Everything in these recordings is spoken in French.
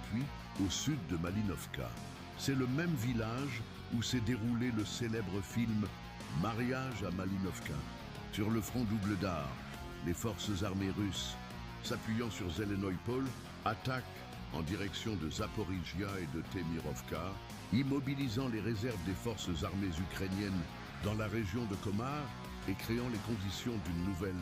situe au sud de Malinovka. C'est le même village où s'est déroulé le célèbre film Mariage à Malinovka. Sur le front d'Ougledar, les forces armées russes, s'appuyant sur Zelenoïpol, attaquent en direction de Zaporijia et de Temirovka, immobilisant les réserves des forces armées ukrainiennes dans la région de Komar et créant les conditions d'une nouvelle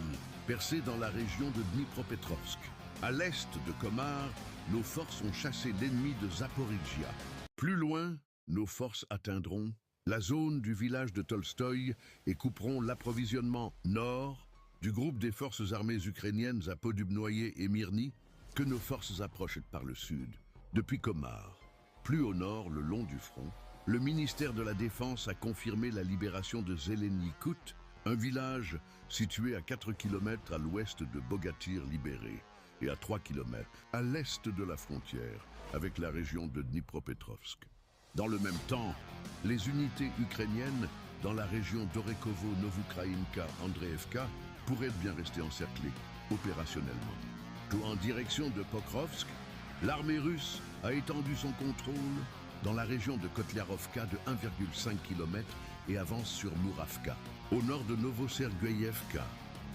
percée dans la région de Dnipropetrovsk. À l'est de Komar, nos forces ont chassé l'ennemi de Zaporijia. Plus loin, nos forces atteindront la zone du village de Tolstoï et couperont l'approvisionnement nord du groupe des forces armées ukrainiennes à Podubnoye et Myrny que nos forces approchent par le sud, depuis Komar. Plus au nord, le long du front, le ministère de la Défense a confirmé la libération de Zelenikout, un village situé à 4 km à l'ouest de Bogatyr libéré et à 3 km à l'est de la frontière avec la région de Dnipropetrovsk. Dans le même temps, les unités ukrainiennes dans la région d'Orekovo-Novukraïnka-Andreevka pourraient bien rester encerclées opérationnellement. Tout en direction de Pokrovsk, l'armée russe a étendu son contrôle dans la région de Kotliarovka de 1,5 km et avance sur Mouravka. Au nord de Novosergueyevka,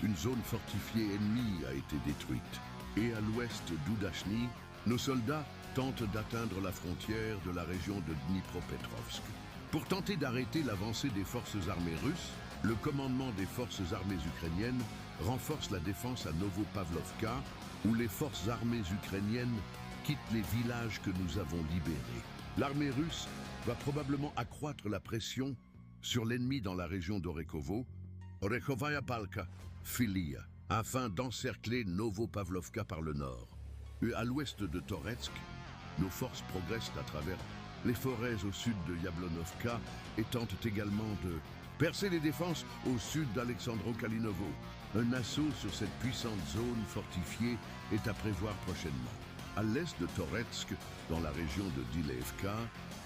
une zone fortifiée ennemie a été détruite. Et à l'ouest d'Oudachny, nos soldats tentent d'atteindre la frontière de la région de Dnipropetrovsk. Pour tenter d'arrêter l'avancée des forces armées russes, le commandement des forces armées ukrainiennes renforce la défense à Novopavlovka, où les forces armées ukrainiennes quittent les villages que nous avons libérés. L'armée russe va probablement accroître la pression sur l'ennemi dans la région d'Orekovo, Orekhovaya Palka, Filia, afin d'encercler Novopavlovka par le nord. Et à l'ouest de Toretsk, nos forces progressent à travers les forêts au sud de Yablonovka et tentent également de percer les défenses au sud d'Alexandro-Kalinovo. Un assaut sur cette puissante zone fortifiée est à prévoir prochainement. À l'est de Toretsk, dans la région de Dilevka,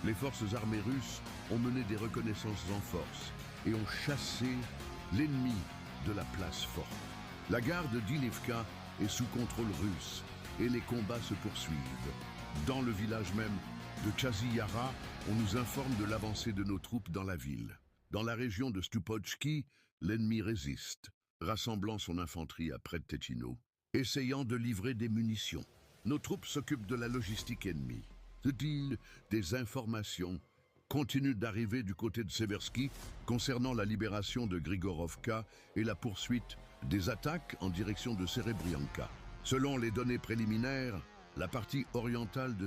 les forces armées russes ont mené des reconnaissances en force et ont chassé l'ennemi de la place forte. La gare de Dilivka est sous contrôle russe et les combats se poursuivent. Dans le village même de Chaziyara, on nous informe de l'avancée de nos troupes dans la ville. Dans la région de Stupochki, l'ennemi résiste, rassemblant son infanterie à près de Tetchino, essayant de livrer des munitions. Nos troupes s'occupent de la logistique ennemie. Des informations continuent d'arriver du côté de Seversky concernant la libération de Grigorovka et la poursuite des attaques en direction de Serebrianka. Selon les données préliminaires, la partie orientale de